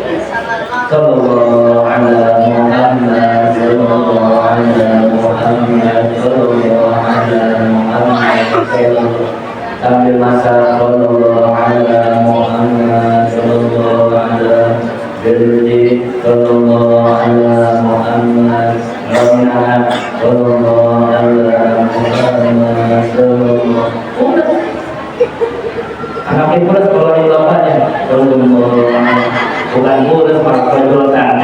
Sallallahu ala Muhammad, sallallahu ala Muhammad, sallallahu ala Muhammad, sambil masa sallallahu ala Muhammad, sallallahu ala Jibril, sallallahu ala Muhammad, sallallahu ala Muhammad, sallallahu. Anaknya pula sekolah di bapaknya, bukan murid para penjualan.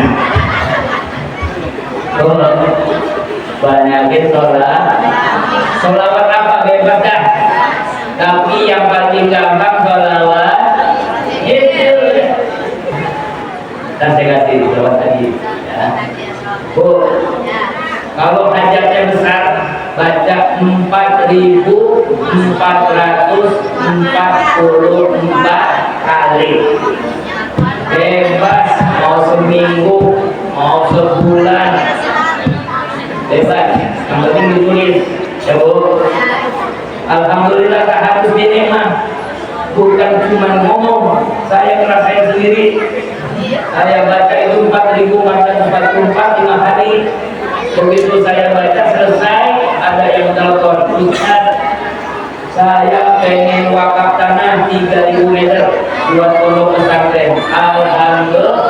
Banyakin sholawat apa bebas dah. Tapi yang paling gampang sholawat itu. Dan saya kasih sholawat tadi. Ya. Bu, kalau hajatnya besar, baca 4.444 kali. Bebas, mau seminggu, mau sebulan, bebas. Yang penting ditulis, ya Bu. Alhamdulillah. Saya baca itu 4.444 5 hari. Begitu saya baca selesai, ada yang telepon, Ustaz, saya pengen wakaf tanah 3.000 meter buat pondok pesantren. Alhamdulillah.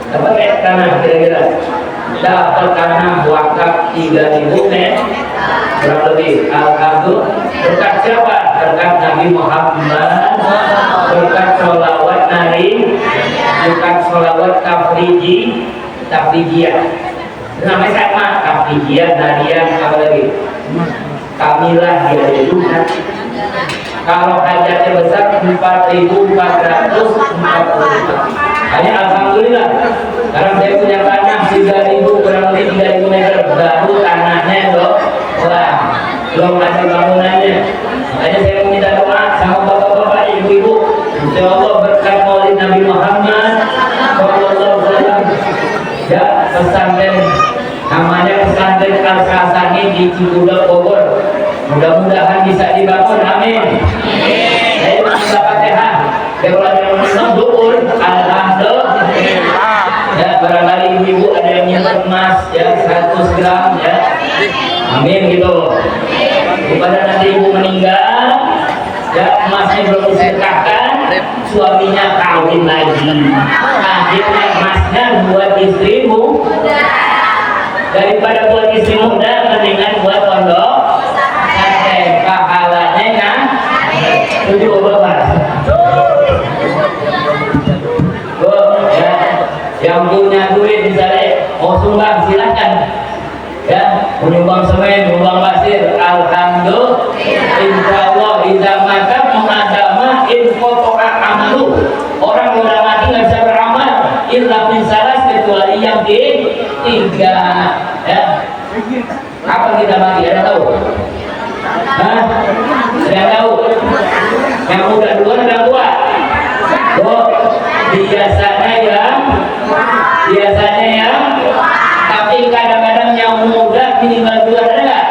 Dapat tanah kira-kira? Dapat tanah wakaf 3.000 meter. Berapa lebih? Alhamdulillah. Berkat siapa? Berkat Nabi Muhammad. Berkat sholawat Nabi. Berkat sholawat tafrijiyah. Namanya sama, tafrijiyah, nariyah, apa lagi? Kamilah dia itu. Kalau hajatnya besar 4.444. Hanya alhamdulillah. Sekarang saya punya tanah 3.000, kurang lebih 3.000 meter. Baru tanahnya loh. Wah, belum ada bangunannya. Makanya saya meminta doa sama bapak-bapak, ibu-ibu. Insya Allah berkat maulid Nabi Muhammad sallallahu alaihi wasallam. Ya, pesantren namanya pesantren Al-Hasani di Cikuda, Bogor. Mudah-mudahan bisa dibangun, amin. Saya minta Fatihah. Kalau ada yang menang dukur, alhamdulillah. Ya, barangkali ibu-ibu ada yang nyimpen emas ya 100 gram ya. Amin gitu. Kepada nanti ibu meninggal, ya emasnya belum disedekahkan, suaminya kawin lagi. Akhirnya emasnya buat istrimu. Daripada buat istri muda, mendingan buat pondok. Pahalanya kan 7 bapak. Ya, yang punya duit misalnya mau sumbang silakan. Ya, menyumbang semen, menyumbang pasir, alhamdulillah. Insyaallah idza mata mengadama infotoa amalu. Orang yang udah mati nggak bisa beramal illa min salas, kecuali yang tiga. Ya. Kapan kita mati? Ada tahu? Hah? Ada tahu? Yang muda duluan ada tua? Oh, biasanya ya. Tapi kadang-kadang yang muda minimal dua, ada nggak?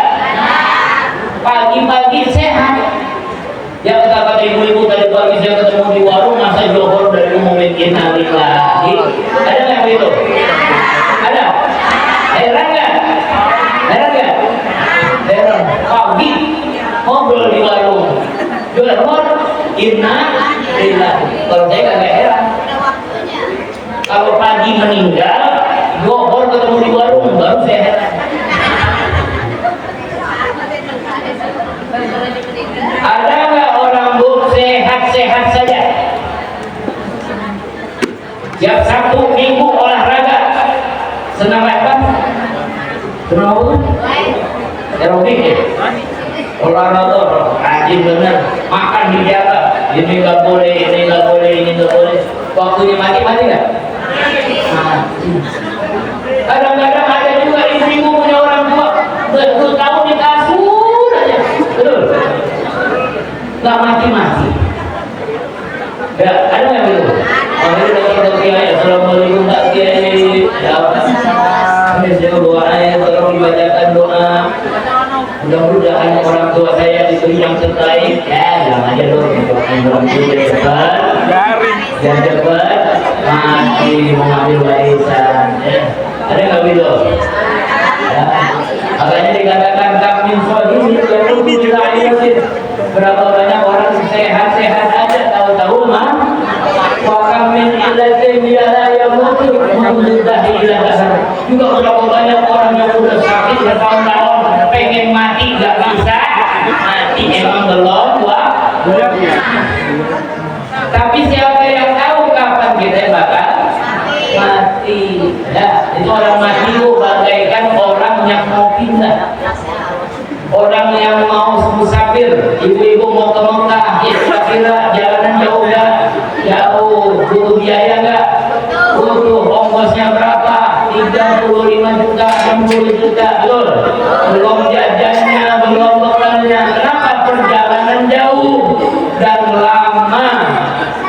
Pagi-pagi sehat. Ya kata ibu-ibu tadi pagi saya ketemu di warung, masa johor dari umumin innalillahi. Ada nggak begitu? Ada? Heran nggak? Heran. Pagi ngobrol di warung, johor innalillahi. Kalau saya kagak heran. Kalau pagi meninggal, johor ketemu di warung, baru saya heran. Ada nggak orang sehat-sehat saja? Tiap Sabtu Minggu olahraga. Senam apa? Senam apa? Aerobik ya? Olahraga, rajin bener. Makan dijaga. Ini nggak boleh, ini nggak boleh, ini nggak boleh. Waktunya mati nggak? Kadang-kadang ada juga ibu-ibu punya orang tua betul tahu di kasur aja, betul? Nggak mati. Ya, ada nggak begitu? Oh, ini dokter Kiai, assalamualaikum Pak Kiai. Ya, ini saya doa ya, tolong dibacakan doa. Mudah-mudahan orang tua saya diberi yang terbaik. Ya, bilang aja dong, orang tua cepat. Dan cepat mati mengambil warisan. Ya. Ada nggak begitu? Ya. Makanya dikatakan takmin sohini yang lebih dilayakin. Berapa banyak orang sehat-sehat aja tahu-tahu mah wakamin ilatin yala yang mutu mengudahi iladah. Juga berapa banyak orang yang udah sakit bertahun-tahun pengen mati nggak bisa mati, emang belum tapi siapa yang tahu kapan kita bakal mati? Ya, itu orang mati itu bagaikan orang yang mau pindah, orang yang mau musafir. Ibu-ibu mau ke Mekah, kira-kira jalanan jauh nggak? Jauh, butuh biaya nggak? Butuh, ongkosnya berapa? 35 juta, 60 juta, betul? Belum jajannya, belum bekalnya. Kenapa? Perjalanan jauh dan lama,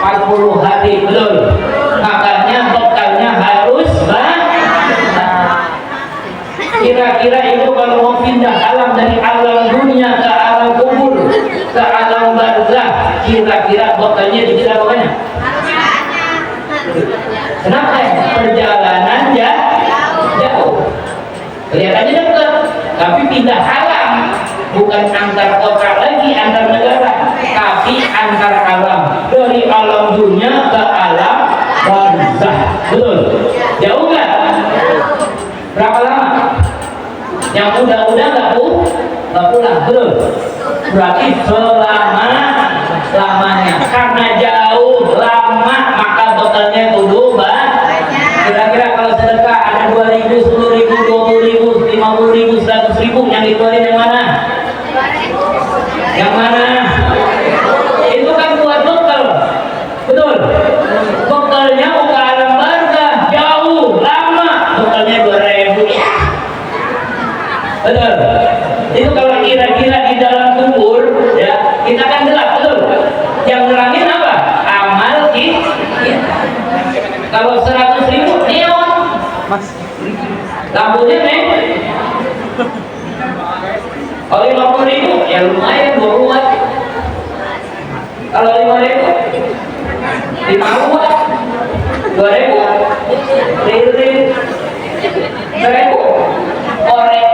40 hari, betul? Makanya bekalnya harus kira-kira itu kalau mau pindah alam dari alam dunia ke alam kubur, ke alam barzah, kira-kira bekalnya dikira banyak? pindah alam, bukan antar kota lagi, antar negara, tapi antar alam, dari alam dunia ke alam barzah. Betul? Jauh nggak? Berapa lama? Yang udah nggak pulang, betul? Berarti lamanya, karena jauh lama maka bekalnya kudu kira-kira kalau sedekah ada 2.000, 10.000, 20.000, 50.000, 100.000, yang dikeluarin yang mana? Yang mana? Itu kan buat bekal, betul? Bekalnya ke alam barzah, jauh lama, bekalnya 2.000 ya. Betul? Itu kalau kira-kira di dalam kubur ya, kita kan gelap, betul? Yang nerangin apa? Amal kita. Kalau 100.000 neon, lampunya kalau 50.000 ya lumayan 2 watt. Kalau 5.000 5 watt, 2.000 lilin, 1.000 korek.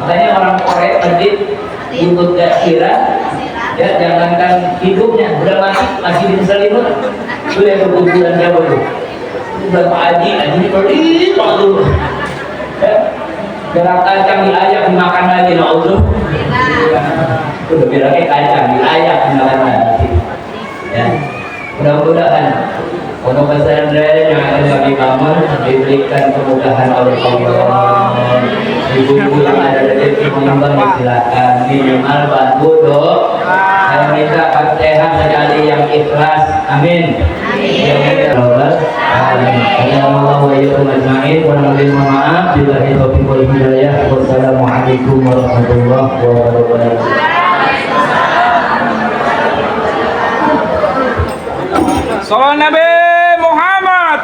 Makanya orang korek medit untuk gak kira ya, jangankan hidupnya udah mati masih diselimut. Itu yang berkuburan jauh tuh berapa aji pelit dulu ya, gerak kacang diayak dimakan lagi udah bilangnya kacang diayak dimakan lagi ya. Mudah-mudahan untuk pesantren yang akan kami bangun diberikan kemudahan oleh Allah. Ibu-ibu yang ada di menyumbang silakan minimal bantu saya minta Fatihah sekali yang ikhlas, amin. Ya Allah, Allah wa yakum ajma'in. Wa maaf bila taufiq wal hidayah. Wassalamualaikum warahmatullahi wabarakatuh. Salam Nabi Muhammad.